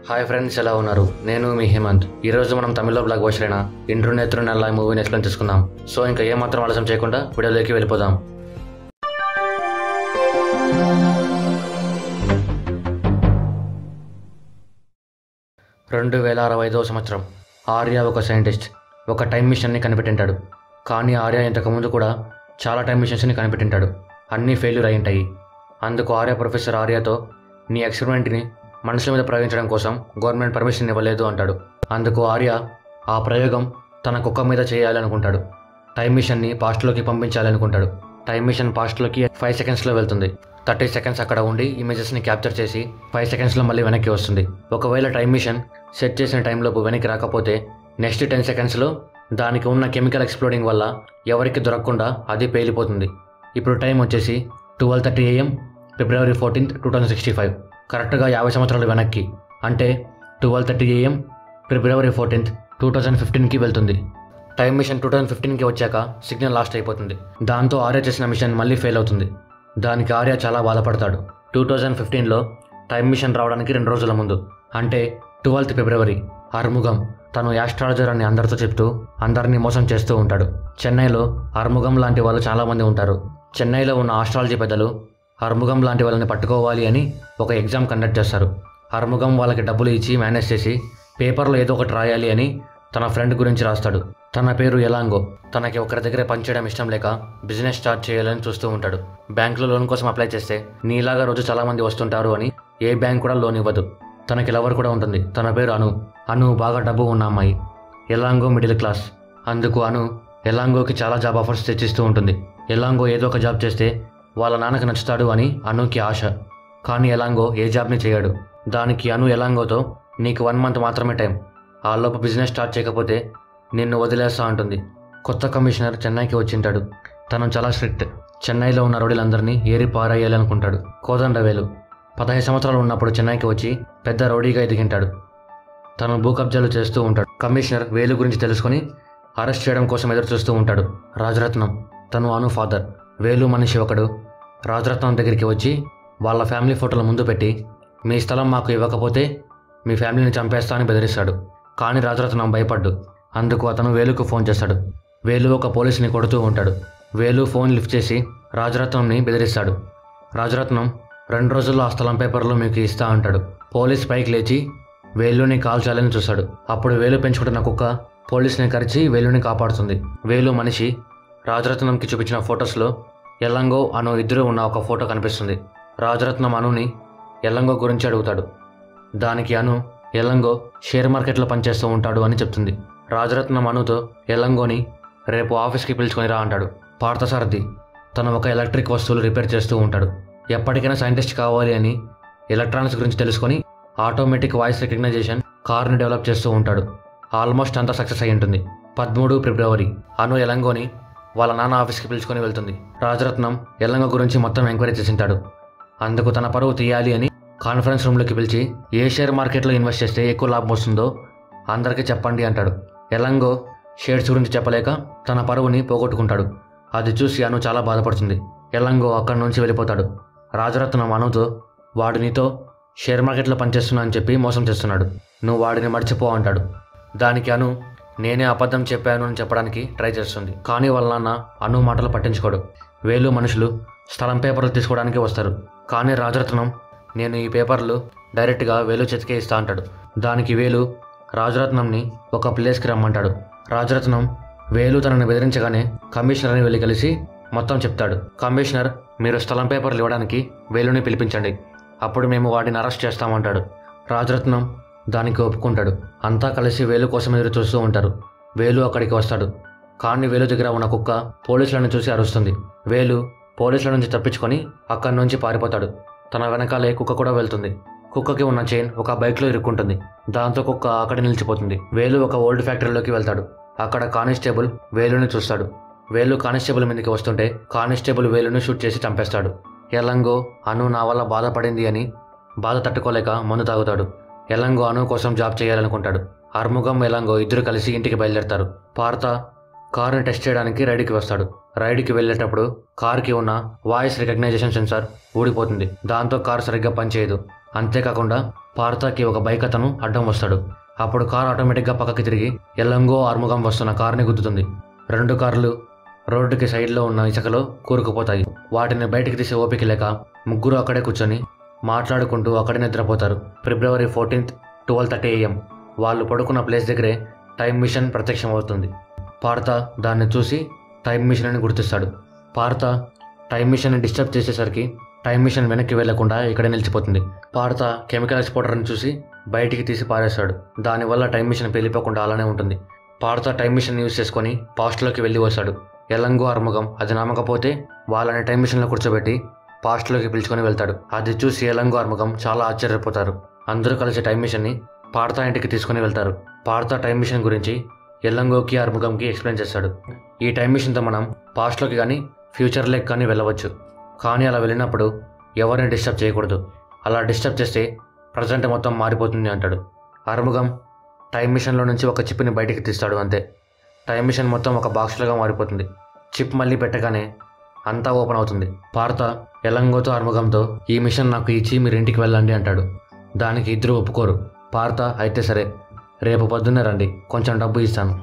Hi friends, ఎలా ఉన్నారు? నేను మీ హేమంత్. ఈరోజు మనం తమిళలో బ్లాక్ బస్టర్ అయిన ఇంట్రో నేత్రు నెల మూవీని ఎక్స్ప్లెయిన్ చేసుకుందాం. సో ఇంకా ఏమాత్రం ఆలస్యం చేయకుండా వీడియోలోకి వెళ్ళిపోదాం. 2065వ సంవత్సరం. ఆర్య ఒక సైంటిస్ట్ ఒక టైం మిషన్ని కనిపెట్టింటాడు. కానీ ఆర్య ఇంతకుముందు కూడా చాలా టైం మిషన్స్ని కనిపెట్టింటాడు. అన్నీ ఫెయిల్యూర్ అయి ఉంటాయి. అందుకు ఆర్య ప్రొఫెసర్ ఆర్యతో, నీ ఎక్స్పెరిమెంట్ని మనుషుల మీద ప్రయోగించడం కోసం గవర్నమెంట్ పర్మిషన్ ఇవ్వలేదు అంటాడు. అందుకు ఆర్య ఆ ప్రయోగం తన కుక్క మీద చేయాలనుకుంటాడు. టైం మిషన్ని పాస్ట్లోకి పంపించాలనుకుంటాడు. టైం మిషన్ పాస్ట్లోకి 5 సెకండ్స్లో వెళ్తుంది. 30 సెకండ్స్ అక్కడ ఉండి ఇమేజెస్ని క్యాప్చర్ చేసి 5 సెకండ్స్లో మళ్ళీ వెనక్కి వస్తుంది. ఒకవేళ టైం మిషన్ సెట్ చేసిన టైంలోపు వెనక్కి రాకపోతే నెక్స్ట్ 10 సెకండ్స్లో దానికి ఉన్న కెమికల్ ఎక్స్ప్లోడింగ్ వల్ల ఎవరికి దొరకకుండా అది పేలిపోతుంది. ఇప్పుడు టైం వచ్చేసి 12:30 AM February 14th 2065. కరెక్ట్గా 50 సంవత్సరాలు వెనక్కి, అంటే 12:30 AM February 14th 2015కి వెళ్తుంది. టైం మిషన్ 2015కి వచ్చాక సిగ్నల్ లాస్ట్ అయిపోతుంది. దాంతో ఆర్య చేసిన మిషన్ మళ్ళీ ఫెయిల్ అవుతుంది. దానికి ఆర్య చాలా బాధపడతాడు. 2015లో టైం మిషన్ రావడానికి 2 రోజుల ముందు, అంటే 12th February, ఆర్ముగం తను యాస్ట్రాలజర్ అని అందరితో చెప్తూ అందరినీ మోసం చేస్తూ ఉంటాడు. చెన్నైలో ఆర్ముగం లాంటి వాళ్ళు చాలామంది ఉంటారు. చెన్నైలో ఉన్న ఆస్ట్రాలజీ పెద్దలు ఆర్ముగం లాంటి వాళ్ళని పట్టుకోవాలి అని ఒక ఎగ్జామ్ కండక్ట్ చేస్తారు. ఆర్ముగం వాళ్ళకి డబ్బులు ఇచ్చి మేనేజ్ చేసి పేపర్లో ఏదో ఒకటి రాయాలి అని తన ఫ్రెండ్ గురించి రాస్తాడు. తన పేరు ఎలాంగో. తనకి ఒకరి దగ్గర పనిచేయడం ఇష్టం లేక బిజినెస్ స్టార్ట్ చేయాలని చూస్తూ ఉంటాడు. బ్యాంకులో లోన్ కోసం అప్లై చేస్తే నీలాగా రోజు చాలామంది వస్తుంటారు అని ఏ బ్యాంక్ కూడా లోన్ ఇవ్వదు. తనకి లవర్ కూడా ఉంటుంది. తన పేరు అను. అను బాగా డబ్బు ఉన్న అమ్మాయి. Elango middle class. అందుకు అను ఎలాంగోకి చాలా జాబ్ ఆఫర్స్ తెచ్చిస్తూ ఉంటుంది. ఎలాంగో ఏదో ఒక జాబ్ చేస్తే వాళ్ళ నాన్నకి నచ్చుతాడు అని అనుకి ఆశ. కానీ ఎలాంగో ఏ జాబ్ని చేయడు. దానికి అను ఎలాంగోతో, నీకు 1 month మాత్రమే టైం, ఆ లోపు బిజినెస్ స్టార్ట్ చేయకపోతే నిన్ను వదిలేస్తా అంటుంది. కొత్త కమిషనర్ చెన్నైకి వచ్చింటాడు. తను చాలా స్ట్రిక్ట్. చెన్నైలో ఉన్న రౌడీలందరినీ ఏరి పారేయాలనుకుంటాడు. కోదండవేలు 15 సంవత్సరాలు ఉన్నప్పుడు చెన్నైకి వచ్చి పెద్ద రౌడీగా ఎదిగింటాడు. తను భూ కబ్జాలు చేస్తూ ఉంటాడు. కమిషనర్ వేలు గురించి తెలుసుకొని అరెస్ట్ చేయడం కోసం ఎదురు చూస్తూ ఉంటాడు. రాజరత్నం తను అను ఫాదర్. వేలు మనిషి ఒకడు రాజరత్నం దగ్గరికి వచ్చి వాళ్ళ ఫ్యామిలీ ఫోటోల ముందు పెట్టి, మీ స్థలం మాకు ఇవ్వకపోతే మీ ఫ్యామిలీని చంపేస్తా అని బెదిరిస్తాడు. కానీ రాజరత్నం భయపడ్డు. అందుకు అతను వేలుకు ఫోన్ చేస్తాడు. వేలు ఒక పోలీసుని కొడుతూ ఉంటాడు. వేలు ఫోన్ లిఫ్ట్ చేసి రాజరత్నంని బెదిరిస్తాడు. రాజరత్నం 2 రోజుల్లో ఆ స్థలం పేపర్లో మీకు ఇస్తా అంటాడు. పోలీస్ పైకి లేచి వేలుని కాల్చాలని చూస్తాడు. అప్పుడు వేలు పెంచుకుంటున్న కుక్క పోలీసుని కరిచి వేలుని కాపాడుతుంది. వేలు మనిషి రాజరత్నంకి చూపించిన ఫొటోస్లో ఎల్లంగో అను ఇద్దరు ఉన్న ఒక ఫోటో కనిపిస్తుంది. రాజరత్నం అనుని ఎల్లంగో గురించి అడుగుతాడు. దానికి అను ఎల్లంగో షేర్ మార్కెట్లో పనిచేస్తూ ఉంటాడు అని చెప్తుంది. రాజరత్నం అనుతో ఎల్లంగోని రేపు ఆఫీస్కి పిలుచుకొని రా అంటాడు. పార్థసారథి తను ఒక ఎలక్ట్రిక్ వస్తువులు రిపేర్ చేస్తూ ఉంటాడు. ఎప్పటికైనా సైంటిస్ట్ కావాలి అని ఎలక్ట్రానిక్స్ గురించి తెలుసుకొని ఆటోమేటిక్ వాయిస్ రికగ్నైజేషన్ కార్ని డెవలప్ చేస్తూ ఉంటాడు. ఆల్మోస్ట్ అంతా సక్సెస్ అయి ఉంటుంది. 13 February అను ఎల్లంగోని వాళ్ళ నాన్న ఆఫీస్కి పిలుచుకొని వెళ్తుంది. రాజరత్నం ఎల్లంగో గురించి మొత్తం ఎంక్వైరీ చేసింటాడు. అందుకు తన పరువు తీయాలి అని కాన్ఫరెన్స్ రూమ్లోకి పిలిచి, ఏ షేర్ మార్కెట్లో ఇన్వెస్ట్ చేస్తే ఎక్కువ లాభం వస్తుందో అందరికీ చెప్పండి అంటాడు. ఎల్లంగో షేర్స్ గురించి చెప్పలేక తన పరువుని పోగొట్టుకుంటాడు. అది చూసి అను చాలా బాధపడుతుంది. ఎల్లంగో అక్కడి నుంచి వెళ్ళిపోతాడు. రాజరత్నం అనుతో, వాడు నీతో షేర్ మార్కెట్లో పనిచేస్తున్నా అని చెప్పి మోసం చేస్తున్నాడు, నువ్వు వాడిని మర్చిపో అంటాడు. దానికి అను నేనే అబద్ధం చెప్పాను అని చెప్పడానికి ట్రై చేస్తుంది. కానీ వాళ్ళ నాన్న అను మాటలు పట్టించుకోడు. వేలు మనుషులు స్థలం పేపర్లు తీసుకోవడానికి వస్తారు. కానీ రాజరత్నం నేను ఈ పేపర్లు డైరెక్ట్గా వేలు చేతికే ఇస్తా అంటాడు. దానికి వేలు రాజరత్నంని ఒక ప్లేస్కి రమ్మంటాడు. రాజరత్నం వేలు తనని బెదిరించగానే కమిషనర్ని వెళ్ళి కలిసి మొత్తం చెప్తాడు. కమిషనర్, మీరు స్థలం పేపర్లు ఇవ్వడానికి వేలుని పిలిపించండి, అప్పుడు మేము వాడిని అరెస్ట్ చేస్తామంటాడు. రాజరత్నం దానికి ఒప్పుకుంటాడు. అంతా కలిసి వేలు కోసం ఎదురు చూస్తూ ఉంటారు. వేలు అక్కడికి వస్తాడు. కానీ వేలు దగ్గర ఉన్న కుక్క పోలీసులను చూసి అరుస్తుంది. వేలు పోలీసుల నుంచి తప్పించుకొని అక్కడి నుంచి పారిపోతాడు. తన వెనకాలే కుక్క కూడా వెళ్తుంది. కుక్కకి ఉన్న చైన్ ఒక బైక్లో ఇరుక్కుంటుంది. దాంతో కుక్క అక్కడ నిలిచిపోతుంది. వేలు ఒక ఓల్డ్ ఫ్యాక్టరీలోకి వెళ్తాడు. అక్కడ కానిస్టేబుల్ వేలుని చూస్తాడు. వేలు కానిస్టేబుల్ మీదకి వస్తుంటే కానిస్టేబుల్ వేలుని షూట్ చేసి చంపేస్తాడు. ఎల్లంగో అను నా వల్ల బాధపడింది అని బాధ తట్టుకోలేక మందు తాగుతాడు. ఎల్లంగో అను కోసం జాబ్ చేయాలనుకుంటాడు. ఆర్ముగం ఎల్లంగో ఇద్దరు కలిసి ఇంటికి బయలుదేరతారు. పార్త కారుని టెస్ట్ చేయడానికి రైడ్కి వస్తాడు. రైడ్కి వెళ్ళేటప్పుడు కార్కి ఉన్న వాయిస్ రికగ్నైజేషన్ సెన్సార్ ఊడిపోతుంది. దాంతో కారు సరిగ్గా పనిచేయదు. అంతేకాకుండా పార్థకి ఒక బైక్ అతను అడ్డం వస్తాడు. అప్పుడు కారు ఆటోమేటిక్గా పక్కకి తిరిగి ఎల్లంగో ఆర్ముగం వస్తున్న కారుని గుద్దుతుంది. 2 కార్లు రోడ్డుకి సైడ్లో ఉన్న ఇసుకలో కూరుకుపోతాయి. వాటిని బయటికి తీసే ఓపిక లేక ముగ్గురు అక్కడే కూర్చొని మాట్లాడుకుంటూ అక్కడే నిద్రపోతారు. ఫిబ్రవరి 14th 12:30 AM. వాళ్ళు పడుకున్న ప్లేస్ దగ్గరే టైం మిషన్ ప్రత్యక్షమవుతుంది. పార్థ దాన్ని చూసి టైం మిషన్ అని గుర్తిస్తాడు. పార్థ టైం మిషన్ని డిస్టర్బ్ చేసేసరికి టైం మిషన్ వెనక్కి వెళ్లకుండా ఇక్కడే నిలిచిపోతుంది. పార్థ కెమికల్ ఎక్స్పోర్టర్ని చూసి బయటికి తీసి పారేస్తాడు. దానివల్ల టైం మిషన్ పేలిపోకుండా అలానే ఉంటుంది. పార్థ టైం మిషన్ యూజ్ చేసుకొని పాస్ట్లోకి వెళ్ళి వస్తాడు. ఎల్లంగో ఆర్ముగం అది నమ్మకపోతే వాళ్ళని టైం మిషన్లో కూర్చోబెట్టి పాస్ట్లోకి పిలుచుకొని వెళ్తాడు. అది చూసి ఎల్లంగో ఆర్ముగం చాలా ఆశ్చర్యపోతారు. అందరూ కలిసి టైం మిషన్ని పార్థ ఇంటికి తీసుకుని వెళ్తారు. పార్థ టైం మిషన్ గురించి ఎల్లంగోకి ఆర్ముగంకి ఎక్స్ప్లెయిన్ చేస్తాడు. ఈ టైం మిషన్తో మనం పాస్ట్లోకి కానీ ఫ్యూచర్లోకి కానీ వెళ్ళవచ్చు. కానీ అలా వెళ్ళినప్పుడు ఎవరిని డిస్టర్బ్ చేయకూడదు. అలా డిస్టర్బ్ చేస్తే ప్రజెంట్ మొత్తం మారిపోతుంది అంటాడు. ఆర్ముగం టైం మిషన్లో నుంచి ఒక చిప్ని బయటికి తీస్తాడు. అంతే, టైం మిషన్ మొత్తం ఒక బాక్స్లుగా మారిపోతుంది. చిప్ మళ్ళీ పెట్టగానే అంతా ఓపెన్ అవుతుంది. పార్థ ఎల్లంగోతో ఆర్ముగంతో ఈ మిషన్ నాకు ఇచ్చి మీరు ఇంటికి వెళ్ళండి అంటాడు. దానికి ఇద్దరు ఒప్పుకోరు. పార్థ అయితే సరే, రేపు పొద్దున్నే రండి, కొంచెం డబ్బు ఇస్తాను,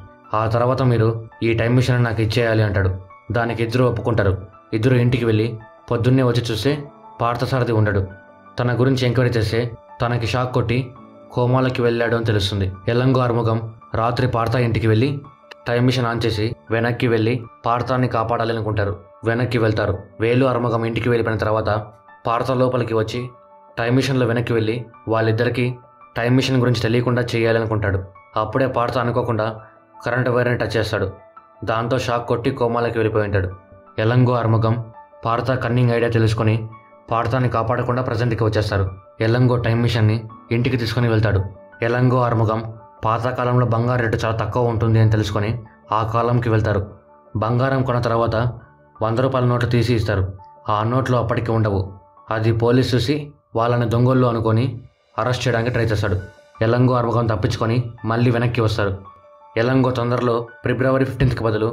ఆ తర్వాత మీరు ఈ టైం మిషన్ నాకు ఇచ్చేయాలి అంటాడు. దానికి ఇద్దరు ఒప్పుకుంటారు. ఇద్దరు ఇంటికి వెళ్ళి పొద్దున్నే వచ్చి చూస్తే పార్థసారథి ఉండడు. తన గురించి ఎంక్వైరీ చేస్తే తనకి షాక్ కొట్టి కోమాలకి వెళ్ళాడు అని తెలుస్తుంది. ఎల్లంగో ఆర్ముగం రాత్రి పార్థ ఇంటికి వెళ్ళి టైం మిషన్ ఆన్ చేసి వెనక్కి వెళ్ళి పార్థాన్ని కాపాడాలి అనుకుంటారు. వెనక్కి వెళ్తారు. వేలు ఆర్ముగం ఇంటికి వెళ్ళిపోయిన తర్వాత పార్థ లోపలికి వచ్చి టైం మిషన్లో వెనక్కి వెళ్ళి వాళ్ళిద్దరికీ టైం మిషన్ గురించి తెలియకుండా చేయాలనుకుంటాడు. అప్పుడే పార్థ అనుకోకుండా కరెంట్ వైర్ని టచ్ చేస్తాడు. దాంతో షాక్ కొట్టి కోమాలకి వెళ్ళిపోయి ఉంటాడు. ఎల్లంగో ఆర్ముగం పార్థ కన్నింగ్ ఐడియా తెలుసుకొని పార్థాన్ని కాపాడకుండా ప్రజెంట్కి వచ్చేస్తారు. ఎల్లంగో టైం మిషన్ని ఇంటికి తీసుకుని వెళ్తాడు. ఎల్లంగో ఆర్ముగం పాతకాలంలో బంగారు రేటు చాలా తక్కువ ఉంటుంది అని తెలుసుకొని ఆ కాలంకి వెళ్తారు. బంగారం కొన్న తర్వాత 100 రూపాయల నోట్లు తీసి ఇస్తారు. ఆ నోట్లు అప్పటికి ఉండవు. అది పోలీస్ చూసి వాళ్ళని దొంగోళ్ళు అనుకొని అరెస్ట్ చేయడానికి ట్రై చేస్తాడు. ఎల్లంగో ఆర్ముగం తప్పించుకొని మళ్ళీ వెనక్కి వస్తారు. ఎల్లంగో తొందరలో ఫిబ్రవరి 15th బదులు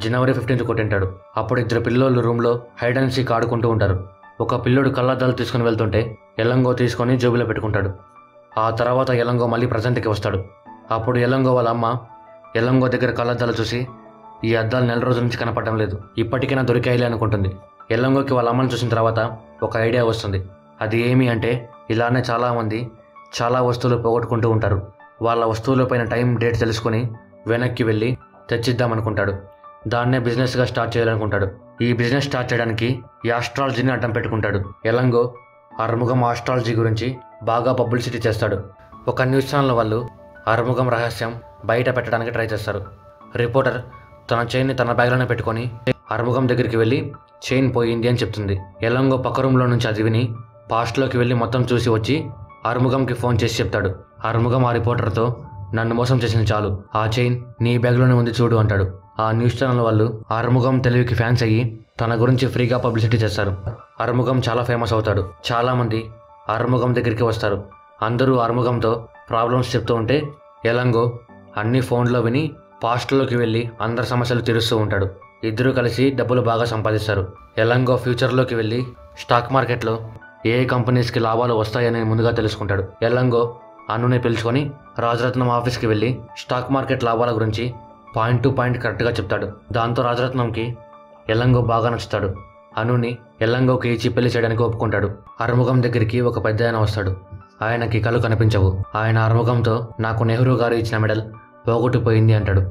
జనవరి 15th కొట్టింటాడు. అప్పుడు ఇద్దరు పిల్లోళ్ళు రూమ్లో హైడ్ అండ్ సీక్ ఆడుకుంటూ ఉంటారు. ఒక పిల్లోడు కళ్ళద్దాలు తీసుకుని వెళ్తుంటే ఎల్లంగో తీసుకొని జేబులో పెట్టుకుంటాడు. ఆ తర్వాత ఎల్లంగో మళ్ళీ ప్రజెంట్కి వస్తాడు. అప్పుడు ఎల్లంగో వాళ్ళ అమ్మ ఎల్లంగో దగ్గర కళ్ళద్దాలు చూసి ఈ అద్దాలు 4 రోజుల నుంచి కనపడడం లేదు, ఇప్పటికైనా దొరికాయిలే అనుకుంటుంది. ఎల్లంగోకి వాళ్ళ అమ్మని చూసిన తర్వాత ఒక ఐడియా వస్తుంది. అది ఏమి అంటే ఇలానే చాలామంది చాలా వస్తువులు పోగొట్టుకుంటూ ఉంటారు. వాళ్ళ వస్తువులపైన టైం డేట్ తెలుసుకొని వెనక్కి వెళ్ళి తెచ్చిద్దామనుకుంటాడు. దాన్నే బిజినెస్గా స్టార్ట్ చేయాలనుకుంటాడు. ఈ బిజినెస్ స్టార్ట్ చేయడానికి ఈ ఆస్ట్రాలజీని అడ్డం పెట్టుకుంటాడు. ఎల్లంగో ఆర్ముగం ఆస్ట్రాలజీ గురించి బాగా పబ్లిసిటీ చేస్తాడు. ఒక న్యూస్ ఛానల్ వాళ్ళు ఆర్ముగం రహస్యం బయట పెట్టడానికి ట్రై చేస్తారు. రిపోర్టర్ తన చైన్ని తన బ్యాగ్లోనే పెట్టుకొని ఆర్ముగం దగ్గరికి వెళ్ళి చైన్ పోయింది అని చెప్తుంది. ఎల్లంగో పక్క రూమ్లో నుంచి అది విని పాస్ట్లోకి వెళ్ళి మొత్తం చూసి వచ్చి ఆర్ముగంకి ఫోన్ చేసి చెప్తాడు. ఆర్ముగం ఆ రిపోర్టర్తో నన్ను మోసం చేసింది చాలు, ఆ చైన్ నీ బ్యాగ్లోనే ఉంది చూడు అంటాడు. ఆ న్యూస్ ఛానల్ వాళ్ళు ఆర్ముగం తెలివికి ఫ్యాన్స్ అయ్యి తన గురించి ఫ్రీగా పబ్లిసిటీ చేస్తారు. ఆర్ముగం చాలా ఫేమస్ అవుతాడు. చాలామంది ఆర్ముగం దగ్గరికి వస్తారు. అందరూ ఆర్ముగంతో ప్రాబ్లమ్స్ చెప్తూ ఉంటే ఎల్లంగో అన్ని ఫోన్లో విని పాస్ట్లోకి వెళ్ళి అందరి సమస్యలు తీరుస్తూ ఉంటాడు. ఇద్దరూ కలిసి డబ్బులు బాగా సంపాదిస్తారు. ఎల్లంగో ఫ్యూచర్లోకి వెళ్ళి స్టాక్ మార్కెట్లో ఏ కంపెనీస్కి లాభాలు వస్తాయని ముందుగా తెలుసుకుంటాడు. ఎల్లంగో అనుని పిలుచుకొని రాజరత్నం ఆఫీస్కి వెళ్ళి స్టాక్ మార్కెట్ లాభాల గురించి పాయింట్ టు పాయింట్ కరెక్ట్గా చెప్తాడు. దాంతో రాజరత్నంకి ఎల్లంగో బాగా నచ్చుతాడు. అనుని ఎల్లంగోకి ఇచ్చి పెళ్లి చేయడానికి ఒప్పుకుంటాడు. ఆర్ముగం దగ్గరికి ఒక పెద్ద ఆయన వస్తాడు. ఆయనకి కళ్ళు కనిపించవు. ఆయన ఆర్ముగంతో నాకు నెహ్రూ గారు ఇచ్చిన మెడల్ పోగొట్టిపోయింది అంటాడు.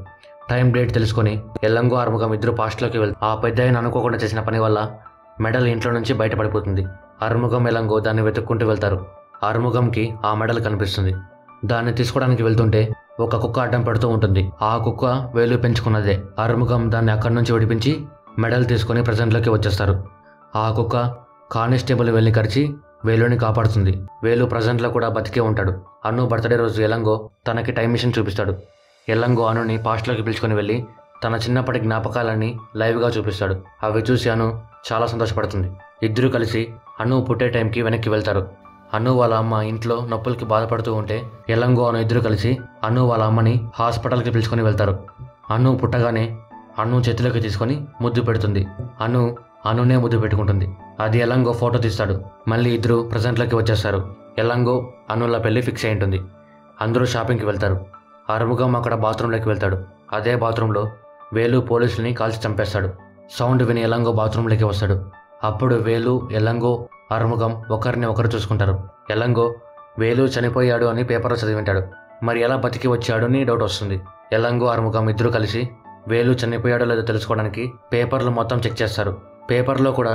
టైం డేట్ తెలుసుకొని ఎల్లంగో ఆర్ముగం ఇద్దరు పాస్ట్లోకి వెళ్తారు. ఆ పెద్ద ఆయన అనుకోకుండా చేసిన పని వల్ల మెడల్ ఇంట్లో నుంచి బయటపడిపోతుంది. ఆర్ముగం ఎల్లంగో దాన్ని వెతుక్కుంటూ వెళ్తారు. ఆర్ముగంకి ఆ మెడల్ కనిపిస్తుంది. దాన్ని తీసుకోవడానికి వెళ్తుంటే ఒక కుక్క అడ్డం పెడుతూ ఉంటుంది. ఆ కుక్క వేలు పెంచుకున్నదే. ఆర్ముగం దాన్ని అక్కడి నుంచి విడిపించి మెడల్ తీసుకొని ప్రజెంట్లోకి వచ్చేస్తారు. ఆ కుక్క కానిస్టేబుల్ వేలుని కరిచి వేలుని కాపాడుతుంది. వేలు ప్రజెంట్లో కూడా బతికే ఉంటాడు. అను బర్త్డే రోజు ఎల్లంగో తనకి టైం మిషన్ చూపిస్తాడు. ఎల్లంగో అనుని పాస్ట్లోకి పిలుచుకొని వెళ్ళి తన చిన్నప్పటి జ్ఞాపకాలన్నీ లైవ్గా చూపిస్తాడు. అవి చూసి అను చాలా సంతోషపడుతుంది. ఇద్దరూ కలిసి అను పుట్టే టైంకి వెనక్కి వెళ్తారు. అను వాళ్ళ అమ్మ ఇంట్లో నొప్పులకి బాధపడుతూ ఉంటే ఎల్లంగో అను ఇద్దరు కలిసి అను వాళ్ళ అమ్మని హాస్పిటల్కి పిలుచుకొని వెళ్తారు. అను పుట్టగానే అను చేతిలోకి తీసుకొని ముద్దు పెడుతుంది. అనునే ముద్దు పెట్టుకుంటుంది. అది ఎలంగో ఫోటో తీస్తాడు. మళ్ళీ ఇద్దరు ప్రజెంట్లోకి వచ్చేస్తారు. ఎలంగో అనుల పెళ్లి ఫిక్స్ అయి ఉంటుంది. అందరూ షాపింగ్కి వెళ్తారు. ఆరుముగం అక్కడ బాత్రూంలోకి వెళ్తాడు. అదే బాత్రూంలో వేలు పోలీసుల్ని కాల్చి చంపేస్తాడు. సౌండ్ విని ఎలంగో బాత్రూంలోకి వస్తాడు. అప్పుడు వేలు, ఎలంగో, ఆరుముగం ఒకరిని ఒకరు చూసుకుంటారు. ఎలంగో వేలు చనిపోయాడు అని పేపర్లో చదివింటాడు. మరి ఎలా బతికి వచ్చాడు అని డౌట్ వస్తుంది. ఎలంగో, ఆరుముగం ఇద్దరు కలిసి వేలు చనిపోయాడో లేదో తెలుసుకోవడానికి పేపర్లు మొత్తం చెక్ చేస్తారు. పేపర్లో కూడా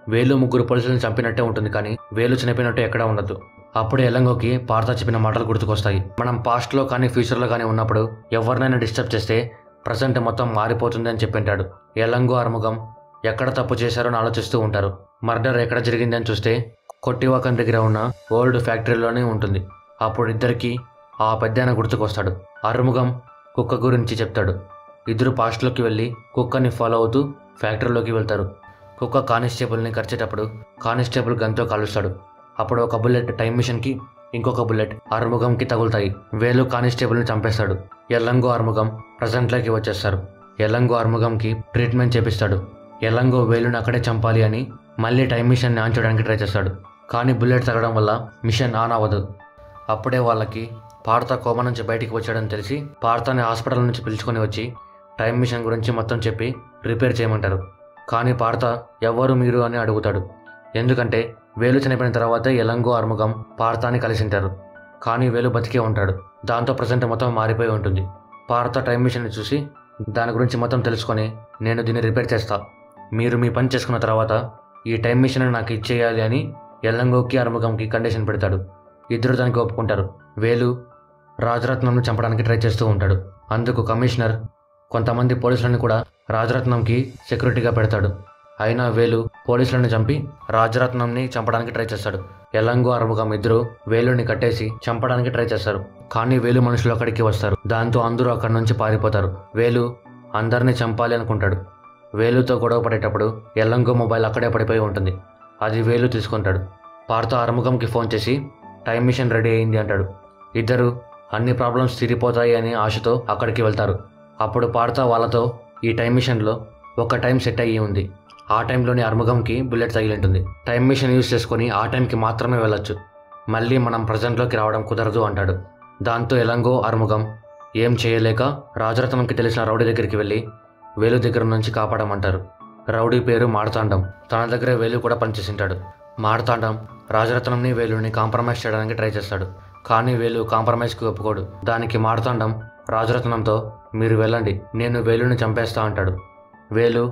వేలు ముగ్గురు పోలీసులను చంపినట్టే ఉంటుంది, కానీ వేలు చనిపోయినట్టు ఎక్కడా ఉండదు. అప్పుడు ఎలంగోకి పార్థ చెప్పిన మాటలు గుర్తుకొస్తాయి. మనం పాస్ట్లో కానీ ఫ్యూచర్లో కానీ ఉన్నప్పుడు ఎవరినైనా డిస్టర్బ్ చేస్తే ప్రజెంట్ మొత్తం మారిపోతుంది అని చెప్పింటాడు. ఎలంగో, ఆరుముగం ఎక్కడ తప్పు చేశారో అని ఆలోచిస్తూ ఉంటారు. మర్డర్ ఎక్కడ జరిగిందని చూస్తే కొట్టివాకం దగ్గర ఉన్న ఓల్డ్ ఫ్యాక్టరీలోనే ఉంటుంది. అప్పుడు ఇద్దరికి ఆ పెద్దాయన గుర్తుకొస్తాడు. ఆరుముగం కుక్క గురించి చెప్తాడు. ఇద్దరు పాస్ట్లోకి వెళ్ళి కుక్కని ఫాలో అవుతూ ఫ్యాక్టరీలోకి వెళ్తారు. కుక్క కానిస్టేబుల్ని కరిచేటప్పుడు కానిస్టేబుల్ గన్తో కాలుస్తాడు. అప్పుడు ఒక బుల్లెట్ టైం మిషన్కి, ఇంకొక బుల్లెట్ ఆరుముగంకి తగులుతాయి. వేలు కానిస్టేబుల్ని చంపేస్తాడు. ఎలంగో, ఆరుముగం ప్రజెంట్లోకి వచ్చేస్తారు. ఎలంగో ఆరుముగంకి ట్రీట్మెంట్ చేపిస్తాడు. ఎలంగో వేలుని అక్కడే చంపాలి అని మళ్ళీ టైం మిషన్ని ఆన్ చేయడానికి ట్రై చేస్తాడు. కానీ బుల్లెట్ తగ్గడం వల్ల మిషన్ ఆన్ అవ్వదు. అప్పుడే వాళ్ళకి పార్థ కోమా నుంచి బయటికి వచ్చాడని తెలిసి పార్థని హాస్పిటల్ నుంచి పిలుచుకొని వచ్చి టైం మిషన్ గురించి మొత్తం చెప్పి రిపేర్ చేయమంటారు. కానీ పార్థ ఎవరు మీరు అని అడుగుతాడు. ఎందుకంటే వేలు చనిపోయిన తర్వాతే ఎలంగో, ఆరుముగం పార్థని కలిసింటారు. కానీ వేలు బతికే ఉంటాడు. దాంతో ప్రజెంట్ మొత్తం మారిపోయి ఉంటుంది. పార్థ టైం మిషన్ని చూసి దాని గురించి మొత్తం తెలుసుకొని, నేను దీన్ని రిపేర్ చేస్తా, మీరు మీ పని చేసుకున్న తర్వాత ఈ టైం మిషన్ నాకు ఇచ్చేయాలి అని ఎలంగోకి, ఆరుముగంకి కండిషన్ పెడతాడు. ఇద్దరు దానికి ఒప్పుకుంటారు. వేలు రాజరత్నంను చంపడానికి ట్రై చేస్తూ ఉంటాడు. అందుకు కమిషనర్ కొంతమంది పోలీసులను కూడా రాజరత్నంకి సెక్యూరిటీగా పెడతాడు. అయినా వేలు పోలీసులను చంపి రాజరత్నంని చంపడానికి ట్రై చేస్తాడు. ఎలంగో, ఆరుముగం ఇద్దరు వేలుని కట్టేసి చంపడానికి ట్రై చేస్తారు. కానీ వేలు మనుషులు అక్కడికి వస్తారు. దాంతో అందరూ అక్కడి నుంచి పారిపోతారు. వేలు అందరినీ చంపాలి అనుకుంటాడు. వేలుతో గొడవ పడేటప్పుడు ఎలంగో మొబైల్ అక్కడే పడిపోయి ఉంటుంది. అది వేలు తీసుకుంటాడు. పార్థ ఆరుముగంకి ఫోన్ చేసి టైం మిషన్ రెడీ అయింది అంటాడు. ఇద్దరు అన్ని ప్రాబ్లమ్స్ తీరిపోతాయి అనే ఆశతో అక్కడికి వెళ్తారు. అప్పుడు పార్థ వాళ్ళతో ఈ టైం మిషన్లో ఒక టైం సెట్ అయ్యి ఉంది. ఆ టైంలోని ఆరుముగంకి బుల్లెట్ తగిలింటుంది. టైం మిషన్ యూజ్ చేసుకొని ఆ టైంకి మాత్రమే వెళ్ళొచ్చు, మళ్ళీ మనం ప్రజెంట్లోకి రావడం కుదరదు అంటాడు. దాంతో ఎలంగో, ఆరుముగం ఏం చేయలేక రాజరత్నంకి తెలిసిన రౌడీ దగ్గరికి వెళ్ళి వేలు దగ్గర నుంచి కాపాడమంటారు. రౌడీ పేరు మార్తాండం. తన దగ్గరే వేలు కూడా పనిచేసింటాడు. మార్తాండం రాజరత్నంని, వేలుని కాంప్రమైజ్ చేయడానికి ట్రై చేస్తాడు. కానీ వేలు కాంప్రమైజ్కి ఒప్పుకోడు. దానికి మార్తాండం రాజరత్నంతో, మీరు వెళ్ళండి, నేను వేలుని చంపేస్తా అంటాడు. వేలు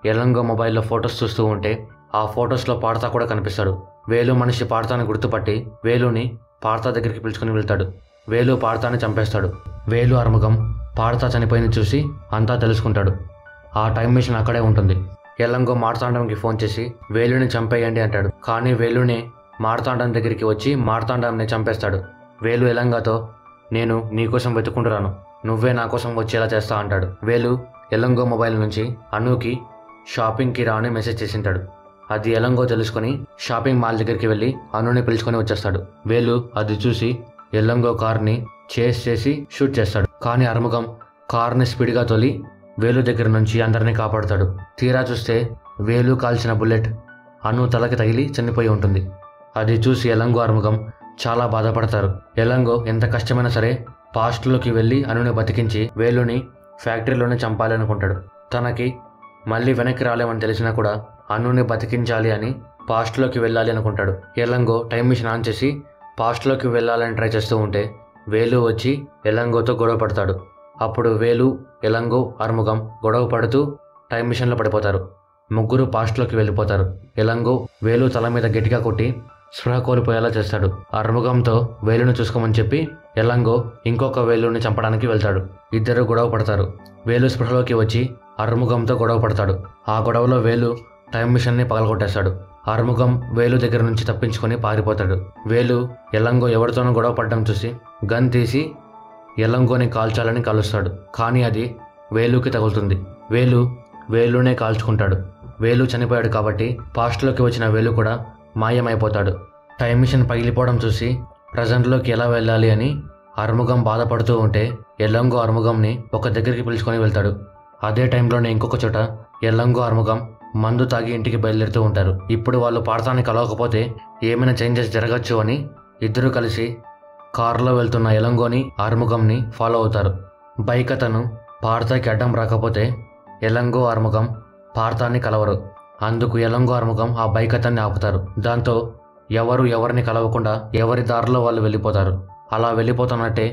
ఎలంగో మొబైల్లో ఫొటోస్ చూస్తూ ఉంటే ఆ ఫొటోస్లో పార్థ కూడా కనిపిస్తాడు. వేలు మనిషి పార్థని గుర్తుపట్టి వేలుని పార్థ దగ్గరికి పిలుచుకుని వెళ్తాడు. వేలు పార్థని చంపేస్తాడు. వేలు, ఆరుముగం పార్థ చనిపోయింది చూసి అంతా తెలుసుకుంటాడు. ఆ టైం మిషన్ అక్కడే ఉంటుంది. ఎలంగో మార్తాండంకి ఫోన్ చేసి వేలుని చంపేయండి అంటాడు. కానీ వేలుని మార్తాండం దగ్గరికి వచ్చి మార్తాండంని చంపేస్తాడు. వేలు ఎలంగాతో, నేను నీకోసం వెతుకుంటున్నాను, నువ్వే నా కోసం వచ్చేలా చేస్తా అంటాడు. వేలు ఎలంగో మొబైల్ నుంచి అనుకి షాపింగ్కి రా అని మెసేజ్ చేసింటాడు. అది ఎలంగో తెలుసుకొని షాపింగ్ మాల్ దగ్గరికి వెళ్ళి అనుని పిలుచుకొని వచ్చేస్తాడు. వేలు అది చూసి ఎలంగో కార్ని చేస్ చేసి షూట్ చేస్తాడు. కానీ ఆరుముగం కార్ని స్పీడ్గా తోలి వేలు దగ్గర నుంచి అందరినీ కాపాడుతాడు. తీరా చూస్తే వేలు కాల్చిన బుల్లెట్ అను తలకి తగిలి చనిపోయి ఉంటుంది. అది చూసి ఎలంగో, ఆరుముగం చాలా బాధపడతారు. ఎలంగో ఎంత కష్టమైనా సరే పాస్ట్లోకి వెళ్ళి అనుని బతికించి వేలుని ఫ్యాక్టరీలోనే చంపాలి అనుకుంటాడు. తనకి మళ్ళీ వెనక్కి రాలేమని తెలిసినా కూడా అనుని బతికించాలి అని పాస్ట్లోకి వెళ్ళాలి అనుకుంటాడు. ఎలంగో టైం మిషన్ ఆన్ చేసి పాస్ట్లోకి వెళ్ళాలని ట్రై చేస్తూ ఉంటే వేలు వచ్చి ఎలంగోతో గొడవ పడతాడు. అప్పుడు వేలు, ఎలంగో, ఆరుముగం గొడవ పడుతూ టైం మిషన్లో పడిపోతారు. ముగ్గురు పాస్ట్లోకి వెళ్ళిపోతారు. ఎలంగో వేలు తల మీద గట్టిగా కొట్టి స్పృహ కోల్పోయేలా చేస్తాడు. ఆరుముగంతో వేలును చూసుకోమని చెప్పి ఎలంగో ఇంకొక వేలుని చంపడానికి వెళ్తాడు. ఇద్దరు గొడవ పడతారు. వేలు స్పృహలోకి వచ్చి ఆరుముగంతో గొడవ పడతాడు. ఆ గొడవలో వేలు టైం మిషన్ని పగలగొట్టేస్తాడు. ఆరుముగం వేలు దగ్గర నుంచి తప్పించుకొని పారిపోతాడు. వేలు ఎలంగో ఎవరితోనో గొడవ పడడం చూసి గన్ తీసి ఎలంగోని కాల్చాలని కాలుస్తాడు. కానీ అది వేలుకి తగులుతుంది. వేలునే కాల్చుకుంటాడు. వేలు చనిపోయాడు కాబట్టి పాస్ట్లోకి వచ్చిన వేలు కూడా మాయమైపోతాడు. టైం మిషన్ పగిలిపోవడం చూసి ప్రజెంట్లోకి ఎలా వెళ్ళాలి అని ఆరుముగం బాధపడుతూ ఉంటే ఎలంగో ఆరుముగంని ఒక దగ్గరికి పిలుచుకొని వెళ్తాడు. అదే టైంలోనే ఇంకొక చోట ఎలంగో, ఆరుముగం మందు తాగి ఇంటికి బయలుదేరుతూ ఉంటారు. ఇప్పుడు వాళ్ళు పార్థాన్ని కలవకపోతే ఏమైనా చేంజెస్ జరగచ్చు అని ఇద్దరూ కలిసి కారులో వెళ్తున్న ఎలంగోని ఆర్ముగంని ఫాలో అవుతారు. బైక్ అతను పార్థాకి అడ్డం రాకపోతే ఎలంగో ఆర్ముగం పార్థాన్ని కలవరు. అందుకు ఎలంగో ఆర్ముగం ఆ బైక్ అతన్ని ఆపుతారు. దాంతో ఎవరు ఎవరిని కలవకుండా ఎవరి దారిలో వాళ్ళు వెళ్ళిపోతారు. అలా వెళ్ళిపోతున్నట్టే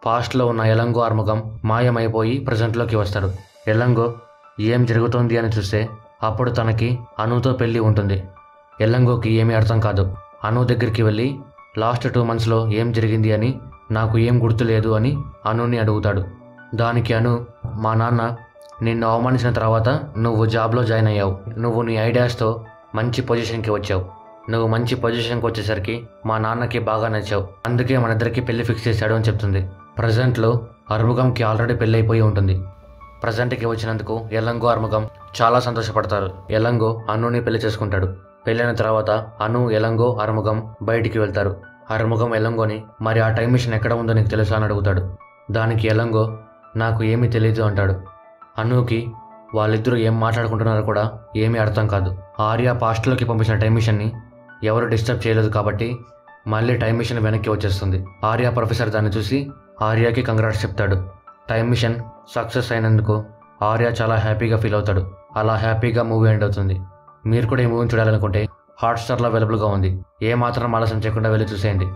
పాస్ట్లో ఉన్న ఎలంగో ఆర్ముగం మాయమైపోయి ప్రజెంట్లోకి వస్తాడు. ఎలంగో ఏం జరుగుతోంది అని చూస్తే అప్పుడు తనకి అనుతో పెళ్ళి ఉంటుంది. ఎలంగోకి ఏమీ అర్థం కాదు. అను దగ్గరికి వెళ్ళి లాస్ట్ 2 monthsలో ఏం జరిగింది అని నాకు ఏం గుర్తులేదు అని అనుని అడుగుతాడు. దానికి అను, మా నాన్న నిన్ను అవమానించిన తర్వాత నువ్వు జాబ్లో జాయిన్ అయ్యావు. నువ్వు నీ ఐడియాస్తో మంచి పొజిషన్కి వచ్చావు. నువ్వు మంచి పొజిషన్కి వచ్చేసరికి మా నాన్నకి బాగా నచ్చావు. అందుకే మన ఇద్దరికి పెళ్లి ఫిక్స్ చేశాడు అని చెప్తుంది. ప్రజెంట్లో ఆర్ముగంకి ఆల్రెడీ పెళ్ళి అయిపోయి ఉంటుంది. ప్రజెంట్కి వచ్చినందుకు ఎలంగో ఆర్ముగం చాలా సంతోషపడతారు. ఎలంగో అనుని పెళ్లి చేసుకుంటాడు. పెళ్ళైన తర్వాత అను, ఎలంగో, ఆర్ముగం బయటికి వెళ్తారు. ఆర్ముగం ఎలంగోని, మరి ఆ టైం మిషన్ ఎక్కడ ఉందో నీకు తెలుసా అని అడుగుతాడు. దానికి ఎలంగో, నాకు ఏమీ తెలియదు అంటాడు. అనుకి వాళ్ళిద్దరూ ఏం మాట్లాడుకుంటున్నారో కూడా ఏమీ అర్థం కాదు. ఆర్య పాస్ట్లోకి పంపించిన టైం మిషన్ని ఎవరు డిస్టర్బ్ చేయలేదు కాబట్టి మళ్ళీ టైం మిషన్ వెనక్కి వచ్చేస్తుంది. ఆర్య ప్రొఫెసర్ దాన్ని చూసి ఆర్యకి కంగ్రాట్స్ చెప్తాడు. టైం మిషన్ సక్సెస్ అయినందుకు ఆర్య చాలా హ్యాపీగా ఫీల్ అవుతాడు. అలా హ్యాపీగా మూవీ ఎండ్ అవుతుంది. మీరు కూడా ఈ మూవీని చూడాలనుకుంటే హాట్స్టార్లో అవైలబుల్గా ఉంది. ఏ మాత్రం ఆలస్యం చేయకుండా వెళ్ళి చూసేయండి.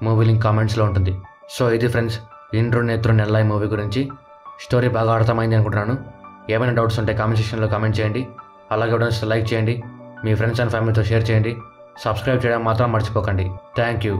మూవీ లింక్ కామెంట్స్లో ఉంటుంది. సో ఇది ఫ్రెండ్స్, ఇంద్రు నేత్రు నెల్లాయి మూవీ గురించి. స్టోరీ బాగా అర్థమైంది అనుకుంటున్నాను. ఏమైనా డౌట్స్ ఉంటే కామెంట్ సెక్షన్లో కామెంట్ చేయండి. అలాగే లైక్ చేయండి, మీ ఫ్రెండ్స్ అండ్ ఫ్యామిలీతో షేర్ చేయండి. సబ్స్క్రైబ్ చేయడం మాత్రం మర్చిపోకండి. Thank you.